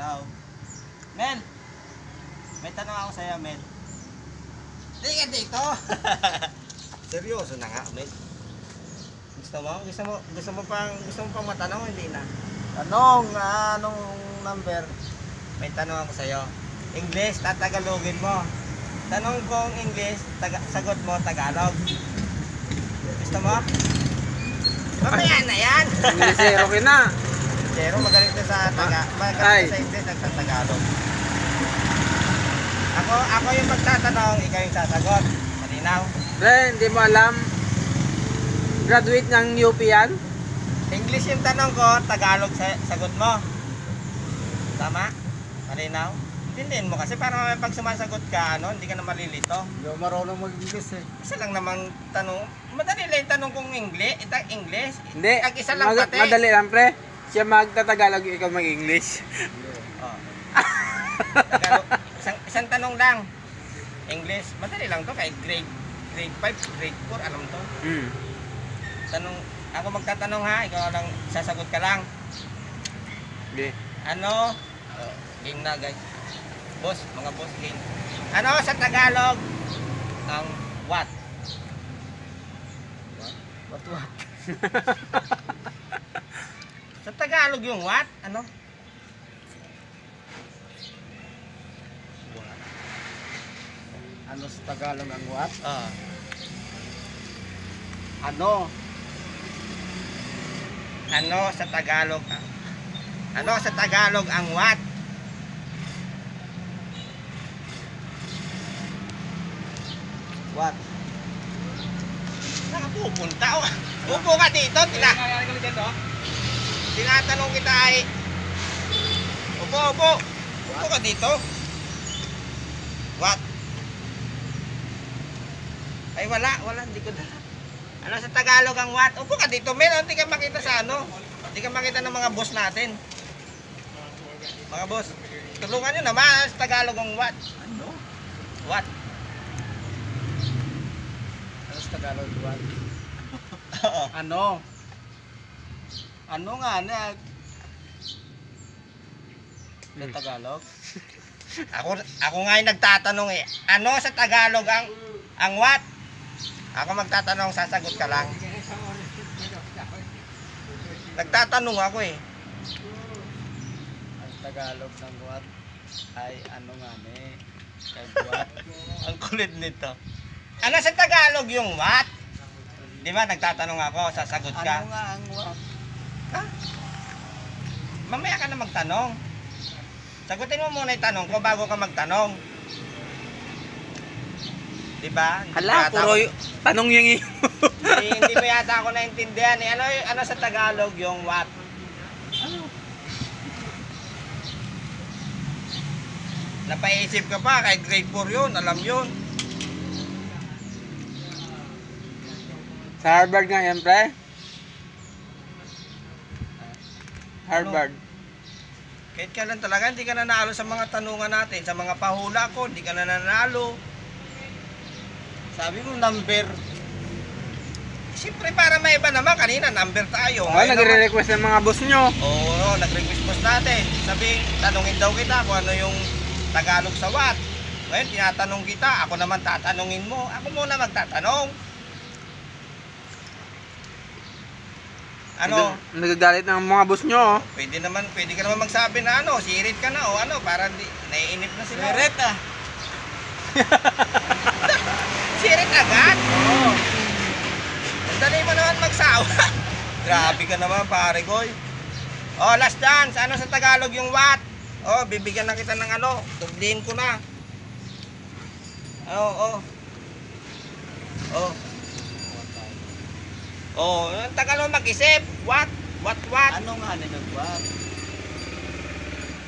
Hello. Mel, may tanong ako sa'yo, Mel. Di ka dito. Seryoso na nga, Mel. Gusto mo pang matanong, hindi na. Tanong, anong number? May tanong ako sa'yo. English, tatagalogin mo. Tanong kong English, sagot mo Tagalog. Gusto mo? Mamaya na yan. Inglesero ka na. Pero magaling na sa magaling sa English at sa Tagalog. Ako yung magtatanong, ikaw yung sasagot. Malinaw? Pre, hindi mo alam. Graduate ng UP yan? English yung tanong ko, Tagalog sagot mo. Tama? Malinaw? Intindihin mo kasi para pag sumasagot ka, hindi ka na malilito. Hindi ako marunong mag-English eh. Isa lang namang tanong. Madali lang yung tanong kong English. English. Hindi. Isa lang pati. Madali lang, pre. Siya magtatagalog, ikaw mag-English. Oh. Tagalog. Isang tanong lang. English. Madali lang to. Kahit grade 5, grade 4, alam to. Tanong, ako magtatanong ha. Ikaw lang, sasagot ka lang. Okay. Ano? Game na guys. Boss, mga boss game. Ano sa Tagalog ang what? What? Sa Tagalog yung what? Ano? Ano sa Tagalog ang what? Ah. Ano? Ano sa Tagalog? Ano sa Tagalog ang what? What? Nakapupunta o. Upo ka dito. Tinatanong kita ay. Upo. Upo ka dito. What? Ay wala. Hindi ko dala. Ano sa Tagalog ang what? Upo ka dito, men. Hindi ka makita sa ano. Hindi ka makita ng mga boss natin. Mga boss, tulungan nyo naman. Ano sa Tagalog ang what? Ano? What? Ano sa Tagalog what? Oo. Ano? Ano nga na? Sa Tagalog? Ako nga yung nagtatanong eh. Ano sa Tagalog ang what? Ako magtatanong, sasagot ka lang. Nagtatanong ako eh. Ang Tagalog ng what? Ay ano nga ne? What? Ang kulit nito. Ano sa Tagalog yung what? Di ba nagtatanong ako, sasagot ka. Ano nga ang what? Ha? Mamaya ka na magtanong. Sagutin mo muna yung tanong ko bago ka magtanong. Di ba? Hala, puro tanong yung iyo. Hindi mo yata ako naintindihan. Eh, ano sa Tagalog yung what? Ano? Napaisip ka pa, kahit grade 4 yun, alam yun. Sa Harvard nga yan, pre. Harvard. Kahit kailan talaga, hindi ka nanalo sa mga tanungan natin. Sa mga pahula ko, hindi ka na nanalo. Sabi mo number. Siyempre para may iba naman, kanina number tayo. Oh, Ngayon nagre-request ng mga boss nyo. Oo, nag-request boss natin. Sabi, tanungin daw kita kung ano yung Tagalog sa what. Ngayon, tinatanong kita, ako naman tatanungin mo. Ako muna magtatanong. Ano? Nagagalit ng mga boss nyo. Pwede ka naman magsabi na ano, sirit ka na o ano, para naiinip na sila. Sirit ah. Sirit agad? Oo. Dali mo naman magsawa. Grabe ka naman pare koy. Oh, last dance. Ano sa Tagalog yung what? Oh, bibigyan na kita ng ano. Tublihin ko na. Oh. Oh, ang tagal mo mag-isip. What? Ano nga na what?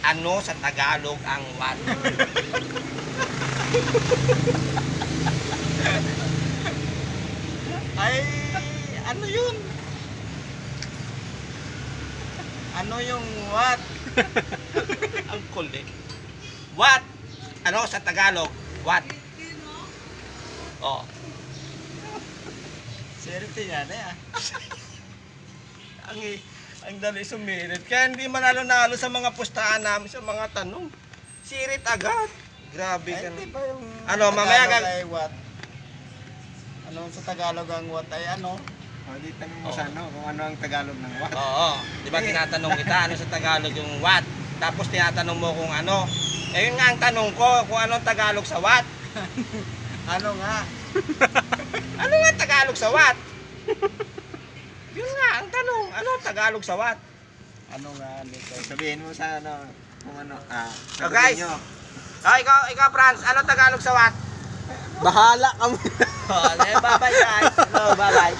Ano sa Tagalog ang what? Ay, ano yun? Ano yung what? Ang kulit. What? Ano sa Tagalog? What? Oh. Swerte nga na ah. Ang dali sumirit. Kaya hindi manalo-nalo sa mga pustahan namin sa mga tanong. Sirit agad. Grabe ka. Hindi ba yung Ano, mamaya Tagalog ka- ay what? Ano sa Tagalog ang what ay ano? O, di tanong mo Oo. sa ano, kung ano ang Tagalog ng what. Oo. Di ba tinatanong kita ano sa Tagalog yung what? Tapos tinatanong mo kung ano. Eh yun nga ang tanong ko, kung anong Tagalog sa what? Ano nga? Ano nga Tagalog sa what? Yun nga ang tanong, ano Tagalog sa what? Ano nga nito? Sabihin mo sa ano, kung ano, So guys, nyo. ikaw Franz, ano Tagalog sa what? Bahala kami. Oh, bye-bye guys. Hello, bye-bye.